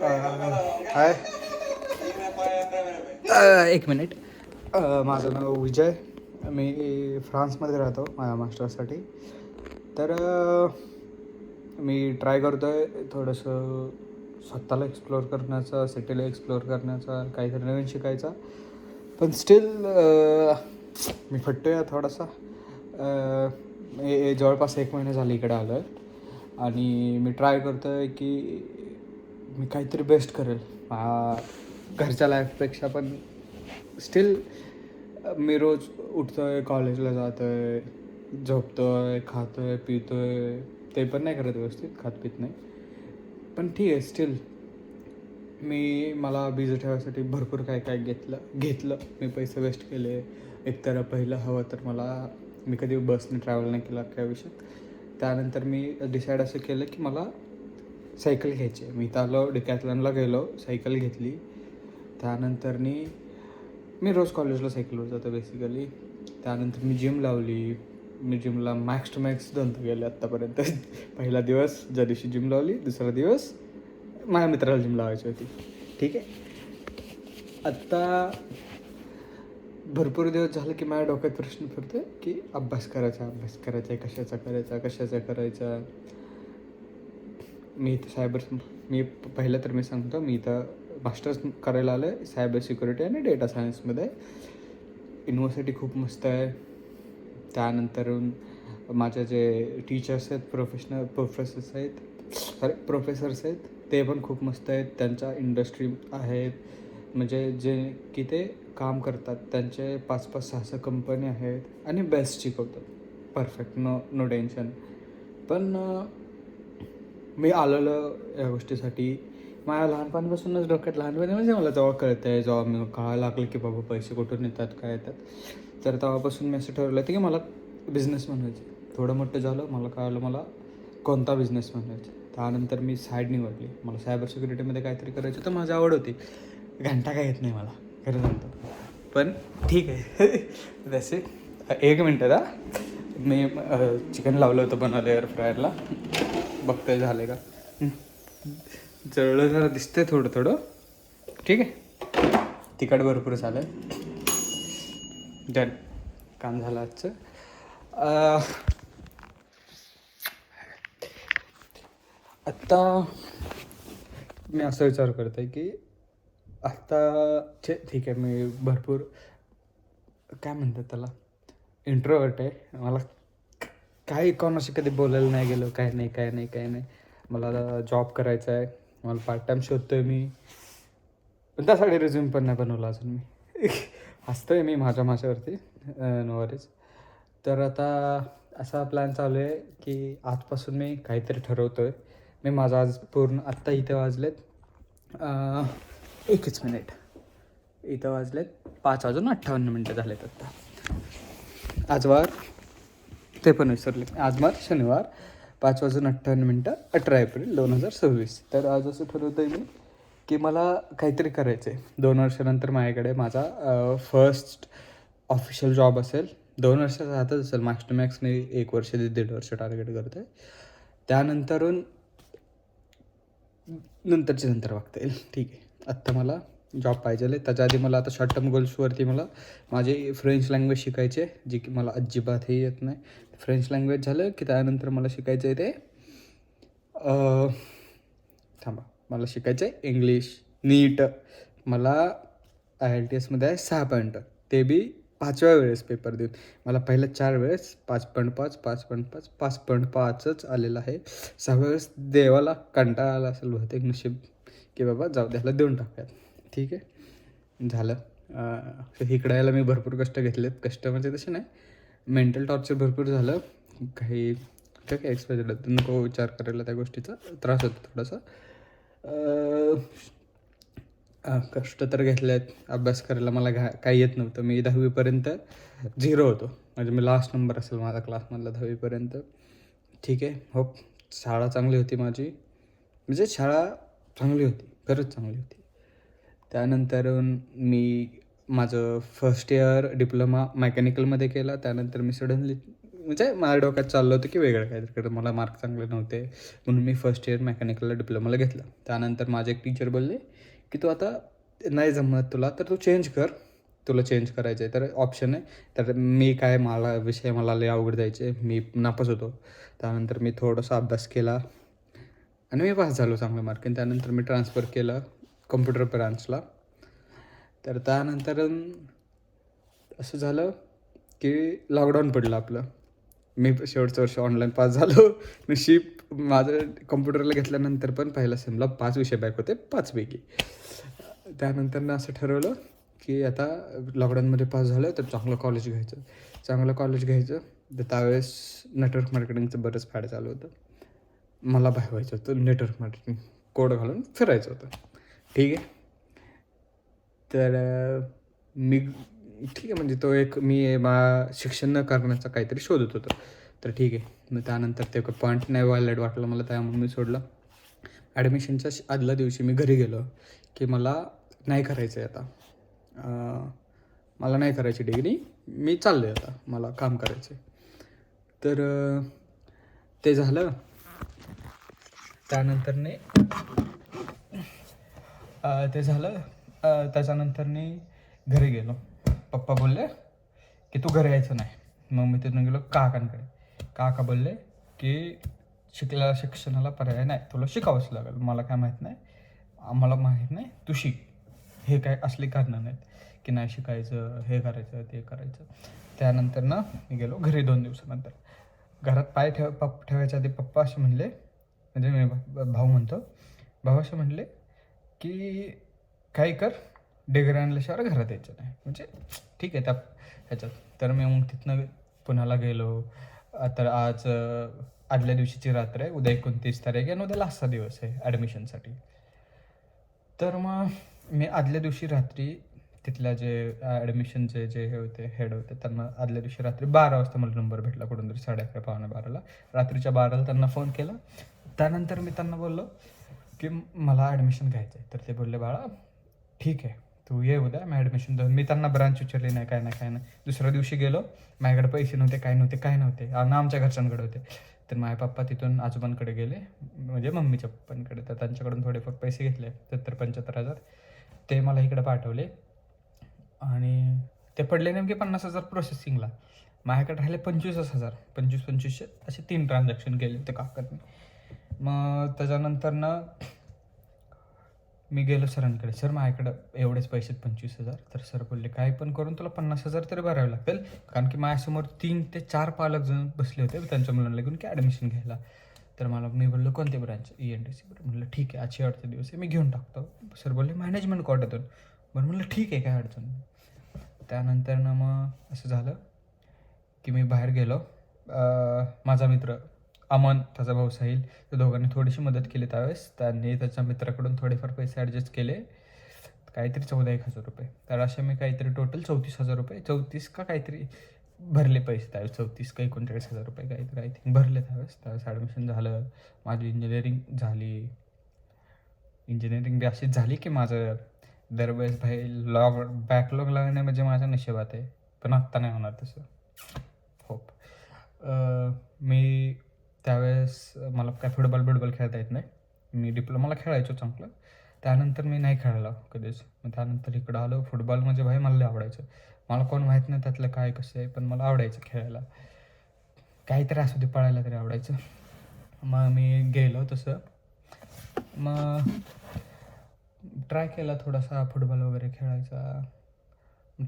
हाय. एक मिनिट. माझं नाव विजय. मी फ्रान्समध्ये राहतो माझ्या मास्टर्ससाठी. तर मी ट्राय करतो आहे थोडंसं स्वतःला एक्सप्लोअर करण्याचा, सिटीला एक्सप्लोअर करण्याचा, काहीतरी नवीन शिकायचा. पण स्टील मी फटतो आहे थोडासा. मी जवळपास 1 महिना झाली इकडे आलो आहे आणि मी ट्राय करतो आहे की मी काहीतरी बेस्ट करेल घरच्या लाईफपेक्षा. पण स्टील मी रोज उठतो आहे, कॉलेजला जातो आहे, झोपतो आहे, खातो आहे, पितो आहे. ते पण नाही करत व्यवस्थित, खात पित नाही. पण ठीक आहे, स्टील मला बिझी ठेवायसाठी भरपूर काय काय घेतलं मी. पैसे वेस्ट केले. एकतर पहिलं हवं तर मी कधी बसने ट्रॅव्हल नाही केला काय विषय. त्यानंतर मी डिसाईड असं केलं की मला सायकल घ्यायची आहे. मी इथं आलो, डिकॅथलॉनला गेलो, सायकल घेतली. त्यानंतर मी रोज कॉलेजला सायकलवर जातो बेसिकली. त्यानंतर मी जिम लावली. मी जिमला मॅक्स टू मॅक्स 2 गेले आत्तापर्यंत. पहिला दिवस ज्या दिवशी जिम लावली, दुसरा दिवस माझ्या मित्राला जिम लावायची होती. ठीक आहे. आत्ता भरपूर दिवस झाले की माझ्या डोक्यात प्रश्न फिरतो की अभ्यास करायचा आहे, कशाचा करायचा. मी पहिलं तर मी सांगतो, मी इथं मास्टर्स करायला आलो आहे सायबर सिक्युरिटी आणि डेटा सायन्समध्ये. युनिव्हर्सिटी खूप मस्त आहे. त्यानंतर माझे जे टीचर्स आहेत, प्रोफेसर्स आहेत, ते पण खूप मस्त आहेत. त्यांच्या इंडस्ट्री आहेत, म्हणजे जे की ते काम करतात, त्यांचे 5-5, 6-6 कंपनी आहेत आणि बेस्ट शिकवतात. Perfect, no tension. पण मी आलेलो या गोष्टीसाठी माझ्या लहानपणापासूनच डोक्यात. लहानपणी म्हणजे मला जेव्हा कळतं आहे, जेव्हा मी कळायला लागलं की बाबा पैसे कुठून येतात, काय येतात, तर तेव्हापासून मी असं ठरवलं होतं की मला बिझनेसमॅन व्हायचं. थोडं मोठं झालं, मला कळालं मला कोणता बिझनेसमॅन व्हायचं. त्यानंतर मी साईड निवडली. मला सायबर सिक्युरिटीमध्ये काहीतरी करायचं तर माझी आवड होती. घंटा काय येत नाही मला, खरं सांगतो. पण ठीक आहे. तसे 1 मिनटं दा, मी चिकन लावलं होतं बनवलं एअर फ्रायरला. बघतोय झालं का. जळलं जरा दिसतंय थोडं. ठीक आहे. तिखट भरपूर झालं आहे. डन, काम झालं आजचं. आत्ता मी असा विचार करतो आहे की ठीक आहे, मी भरपूर काय म्हणतात त्याला, इंट्रोवर्ट आहे. मला काही कोणाशी कधी बोलायला नाही गेलो, काय नाही. मला जॉब करायचा आहे, मला पार्ट टाईम शोधतो आहे मी. पण त्यासाठी रिझ्यूम पण नाही बनवला अजून मी. हसतो आहे मी माझ्यावरती, नोवरीज. तर आता असा प्लॅन चालू आहे की आजपासून मी काहीतरी ठरवतो आहे. मी माझा आज पूर्ण आत्ता इथे वाजलेत 1च मिनिट. इथं वाजलेत 5:58 झालेत आत्ता. आज वार, ते पण विसरले. आज शनिवार, 5:58, 18 एप्रिल 2026. तर आज असं ठरवतं आहे मी की मला काहीतरी करायचं आहे. 2 वर्षानंतर माझ्याकडे माझा फर्स्ट ऑफिशियल जॉब असेल. 2 वर्षाचा हातच असेल, मॅक्स टू मॅक्स मी 1 वर्ष 1.5 वर्ष टार्गेट करतो आहे. त्यानंतरून नंतर बघता येईल. ठीक आहे, आत्ता मला जॉब पाहिजे आहे. त्याच्या आधी मला आता शॉर्ट टर्म गोल्सवरती मला माझी फ्रेंच लँग्वेज शिकायची आहे, जी की मला अजिबातही येत नाही. फ्रेंच लँग्वेज झालं की त्यानंतर मला शिकायचं आहे ते मला शिकायचं आहे इंग्लिश नीट. मला IELTSमध्ये आहे 6 पॉईंट, ते बी 5व्या वेळेस पेपर देऊन. मला पहिल्या 4 वेळेस 5.5, 5.5, 5.5च आलेलं आहे. 6व्या वेळेस देवाला कंटाळा आला असेल बहुतेक, नशीब की बाबा जाऊ द्यायला देऊन टाकूयात. ठीक आहे, झालं. इकडं यायला मी भरपूर कष्ट घेतलेत. कष्ट म्हणजे तसे नाही, मेंटल टॉर्चर भरपूर झालं. काही काय एक्सपायर्ड नको विचार करायला, त्या गोष्टीचा त्रास होतो थोडासा. कष्ट तर घेतले आहेत. अभ्यास करायला मला काही येत नव्हतं. मी 10वीपर्यंत 0 होतो. म्हणजे मी लास्ट नंबर असेल माझा क्लासमधला 10वीपर्यंत. ठीक आहे, होप. शाळा चांगली होती माझी, म्हणजे शाळा चांगली होती, खरंच चांगली होती. त्यानंतर मी माझं फर्स्ट इयर डिप्लोमा मेकॅनिकलमध्ये केला. त्यानंतर मी सडनली म्हणजे माझ्या डोक्यात चाललं होतं की वेगळं काहीतरी कर, मला मार्क चांगले नव्हते म्हणून मी फर्स्ट इयर मेकॅनिकलला डिप्लोमाला घेतलं. त्यानंतर माझे एक टीचर बोलले की तू आता नाही जमत तुला तर तू चेंज कर, तुला चेंज करायचं आहे तर ऑप्शन आहे. तर मी काय, मला विषय मला लय अवघड जायचे, मी नापास होतो. त्यानंतर मी थोडासा अभ्यास केला आणि मी पास झालो चांगल्या मार्कने. त्यानंतर मी ट्रान्सफर केलं कम्प्युटर ब्रांचला. तर त्यानंतर असं झालं की लॉकडाऊन पडलं आपलं. मी शेवटचं वर्ष ऑनलाईन पास झालो. नशीब माझं कम्प्युटरला घेतल्यानंतर पण पहिल्या सेमला 5 विषय बॅक होते 5पैकी. त्यानंतर असं ठरवलं की आता लॉकडाऊनमध्ये पास झालं तर चांगलं कॉलेज घ्यायचं. तर त्यावेळेस नेटवर्क मार्केटिंगचं बरंच फॅड चालू होतं. मला बाहेर व्हायचं होतं नेटवर्क मार्केटिंग, कोड घालून फिरायचं होतं. ठीक आहे. तर मी ठीक आहे म्हणजे तो एक मी शिक्षण न करण्याचा काहीतरी शोधत होतो. तर ठीक आहे. मग त्यानंतर ते पॉईंट नाही व्हॅलिड वाटलं मला, त्यामुळे मी सोडलं. ॲडमिशनच्या आदल्या दिवशी मी घरी गेलो की मला नाही करायचं आहे आता, मला नाही करायची डिग्री, मी चाललो आहे आता, मला काम करायचं आहे. तर ते झालं. त्यानंतरने त्याच्यानंतरने घरी गेलो. पप्पा बोलले की तू घरी यायचं नाही. मग मी तिथून गेलो काकांकडे. काका बोलले की शिक्षणाला पर्याय नाही, तुला शिकावंच लागेल. मला काय माहीत नाही, आम्हाला माहीत नाही, तू शिक. हे काय असली कारणं नाहीत की नाही शिकायचं, हे करायचं ते करायचं. त्यानंतर मी गेलो घरी 2 दिवसानंतर. घरात पाय ठेवायच्या आधी पप्पा असे म्हणले, म्हणजे मी भाऊ असे म्हणले की काही कर, डिग्री आणल्याशिवाय घरात यायचं नाही. म्हणजे ठीक आहे त्या ह्याच्यात. तर मी मग तिथनं पुण्याला गेलो. तर आज आदल्या दिवशीची रात्र आहे, उद्या 29 तारीख आहे आणि उद्या लास्टचा दिवस आहे ॲडमिशनसाठी. तर मग मी आदल्या दिवशी रात्री तिथल्या जे ॲडमिशनचे जे हे होते हेड होते त्यांना आदल्या दिवशी रात्री 12 वाजता मला नंबर भेटला कुठून तरी, 11:30 पावणे 12ला. रात्रीच्या 12ला त्यांना फोन केला. त्यानंतर मी त्यांना बोललो की मला ॲडमिशन घ्यायचं आहे. तर ते बोलले बाळा ठीक आहे, तू ये उद्या, मी ॲडमिशन देऊन. मी त्यांना ब्रांच विचारली नाही, काय नाही. दुसऱ्या दिवशी गेलो, माझ्याकडे पैसे नव्हते, काय नव्हते आणि आमच्या घरच्यांकडे होते. तर माझे पप्पा तिथून आजोबांकडे गेले, म्हणजे मम्मीच्या पप्पांकडे. तर त्यांच्याकडून थोडेफार पैसे घेतले, 70-75 हजार. ते मला इकडे पाठवले आणि ते पडले नेमके 50,000 प्रोसेसिंगला. माझ्याकडे राहिले 25,000. 2500 असे 3 ट्रान्झॅक्शन केले ते काकांनी. मग त्याच्यानंतर मी गेलो सरांकडे. सर माझ्याकडं एवढेच पैसे 25,000. तर सर बोलले काही पण करून तुला 50,000 तरी भरावे लागतील, कारण की माझ्यासमोर 3 ते 4 पालक जण बसले होते त्यांच्या मुलांना घेऊन की ॲडमिशन घ्यायला. तर मी बोललो कोणते ब्रांच? ENTC. म्हटलं ठीक आहे, आज शेवटचा दिवस आहे, मी घेऊन टाकतो. सर बोलले मॅनेजमेंट कोट्यातून. बरं म्हटलं ठीक आहे, काय अडचण नाही. त्यानंतर मग असं झालं की मी बाहेर गेलो. माझा मित्र अमन, त्याचा भाऊ साहिल, त्या दोघांनी थोडीशी मदत केली त्यावेळेस. त्यांनी त्याच्या मित्राकडून थोडेफार पैसे ॲडजस्ट केले, काहीतरी 14,000-1,000 रुपये. तर असे मी काहीतरी टोटल 34,000 रुपये, 34 का काहीतरी भरले पैसे त्यावेळेस. 34 का 39,000 रुपये काहीतरी आय थिंक भरले त्यावेळेस ॲडमिशन झालं. माझी इंजिनिअरिंग झाली. इंजिनिअरिंग बी अशीच झाली की माझं दरवेळेस बॅकलॉग लागणे म्हणजे माझ्या नशिबात आहे, पण आत्ता नाही होणार तसं. होप. मी त्यावेळेस मला काय फुटबॉल खेळता येत नाही. मी डिप्लोमाला खेळायचो चांगलं, त्यानंतर मी नाही खेळलो कधीच. मग त्यानंतर इकडं आलो. फुटबॉल म्हणजे मला लय आवडायचं. मला कोण माहीत नाही त्यातलं काय कसं आहे, पण मला आवडायचं खेळायला. काहीतरी असू दे, पळायला तरी आवडायचं. मग मी गेलो तसं. मग ट्राय केला थोडासा फुटबॉल वगैरे खेळायचा.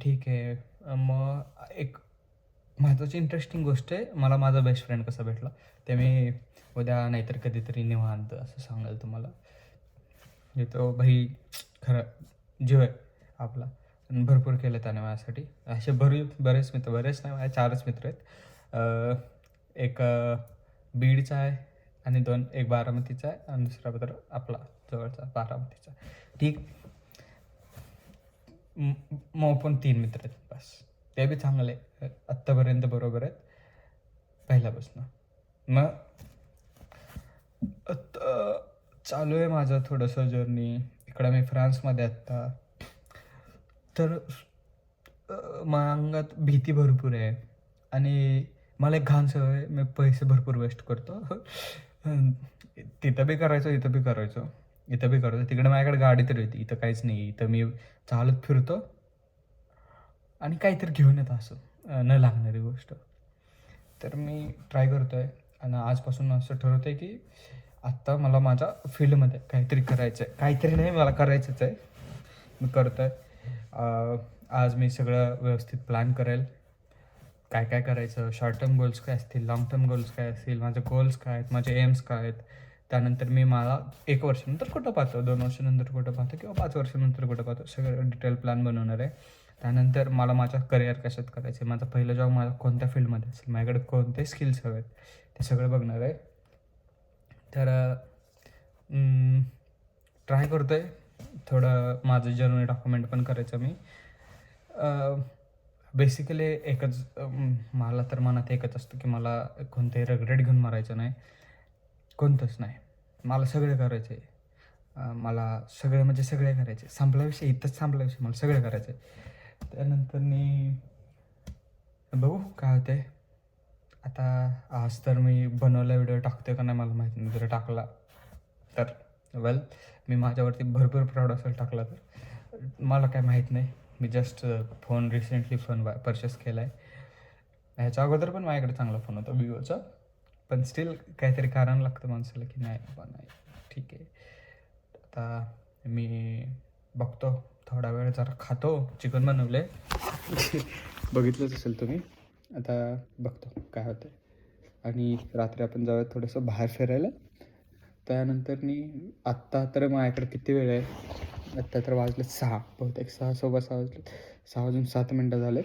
ठीक आहे. मग एक महत्त्वाची इंटरेस्टिंग गोष्ट आहे, मला माझा बेस्ट फ्रेंड कसा भेटला ते मी उद्या नाहीतर कधीतरी निवांत असं सांगाल तुम्हाला. म्हणजे तो भाई खरं जीव आहे आपला. भरपूर केलं त्याने माझ्यासाठी. असे बरेच मित्र, बरेच नाही, माझे 4च मित्र आहेत. एक बीडचा आहे आणि एक बारामतीचा आहे आणि दुसरा मित्र आपला जवळचा बारामतीचा. ठीक. मग पण 3 मित्र आहेत बस. ते बी चांगले आत्तापर्यंत बरोबर आहेत पहिल्यापासून. मग आत्ता चालू आहे माझं थोडंसं जर्नी. इकडं मी फ्रान्समध्ये आत्ता. तर माझ्या अंगात भीती भरपूर आहे आणि मला एक घाण सवय, मी पैसे भरपूर वेस्ट करतो. तिथं बी करायचो, इथं बी करायचो. इथं बी करायचो. तिकडे माझ्याकडे गाडी तरी होती. इथं काहीच नाही. इथं मी चालत फिरतो आणि काहीतरी घेऊन येतो असं न लागणारी गोष्ट. तर मी ट्राय करतो आहे आणि आजपासून असं ठरवतं आहे की आत्ता मला माझ्या फील्डमध्ये काहीतरी करायचं आहे. काहीतरी नाही, मला करायचंच आहे. मी करतो आहे. आज मी सगळं व्यवस्थित प्लॅन करेल. काय काय करायचं, शॉर्ट टर्म गोल्स काय असतील, लाँग टर्म गोल्स काय असतील, माझे गोल्स काय आहेत, माझे एम्स काय आहेत. त्यानंतर मी मला 1 वर्षानंतर कुठं पाहतो, 2 वर्षानंतर कुठं पाहतो किंवा 5 वर्षानंतर कुठं पाहतो, सगळं डिटेल प्लॅन बनवणार आहे. त्यानंतर मला माझं करिअर कशात करायचं आहे, माझा पहिला जॉब मला कोणत्या फील्डमध्ये असेल, माझ्याकडे कोणते स्किल्स हवे आहेत, ते सगळं बघणार आहे. तर ट्राय करतो आहे. थोडं माझं जर्नी डॉक्युमेंट पण करायचं मी. बेसिकली एकच मला तर मनात एकच असतं की मला कोणतेही रिग्रेट घेऊन मारायचं नाही, कोणतंच नाही. मला सगळे करायचं आहे. मला सगळे म्हणजे सगळे करायचे. संपला विषय, इथंच संपला विषय. मला सगळे करायचं आहे. त्यानंतर मी बघू काय होते. आता आज तर मी बनवला व्हिडिओ टाकतो का नाही मला माहीत नाही. जर टाकला तर वेल, मी माझ्यावरती भरपूर प्राऊड असेल टाकला तर. मला काय माहीत नाही. मी जस्ट फोन रिसेंटली परचेस केला आहे. ह्याच्या अगोदर पण माझ्याकडे चांगला फोन होता विवोचा. पण स्टील काहीतरी कारण लागतं माणसाला की नाही बाबा नाही ठीक आहे. आता मी बघतो थोडा वेळ, जरा खातो. चिकन बनवले बघितलंच असेल तुम्ही. आता बघतो काय होतं आणि रात्री आपण जाऊया थोडंसं बाहेर फिरायला. त्यानंतर आत्ता तर माझ्याकडे किती वेळ आहे, आत्ता तर वाजले 6, बहुतेक 6 सव्वा 6 वाजले. 6 वाजून 7 मिनटं झाले.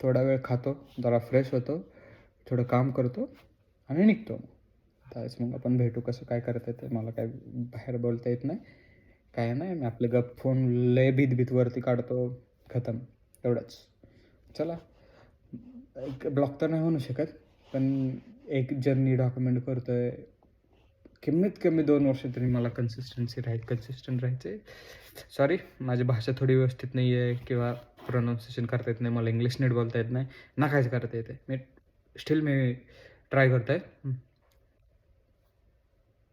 थोडा वेळ खातो, जरा फ्रेश होतो, थोडं काम करतो आणि निघतो. त्यावेळेस मग आपण भेटू. कसं काय करता येतं, मला काय बाहेर बोलता येत नाही, काय नाही. मी आपलं गप फोन लय भीत वरती काढतो, खतम, एवढंच. चला, एक ब्लॉक तर नाही म्हणू शकत, पण एक जर्नी डॉक्युमेंट करतो आहे. कमीत कमी 2 वर्ष तरी मला कन्सिस्टंट राहायचं आहे. सॉरी, माझी भाषा थोडी व्यवस्थित नाही आहे किंवा प्रोनाऊन्सिएशन करता येत नाही. मला इंग्लिश नीट बोलता येत नाही, ना काहीच करता येते. मी ट्राय करतो आहे.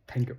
थँक्यू.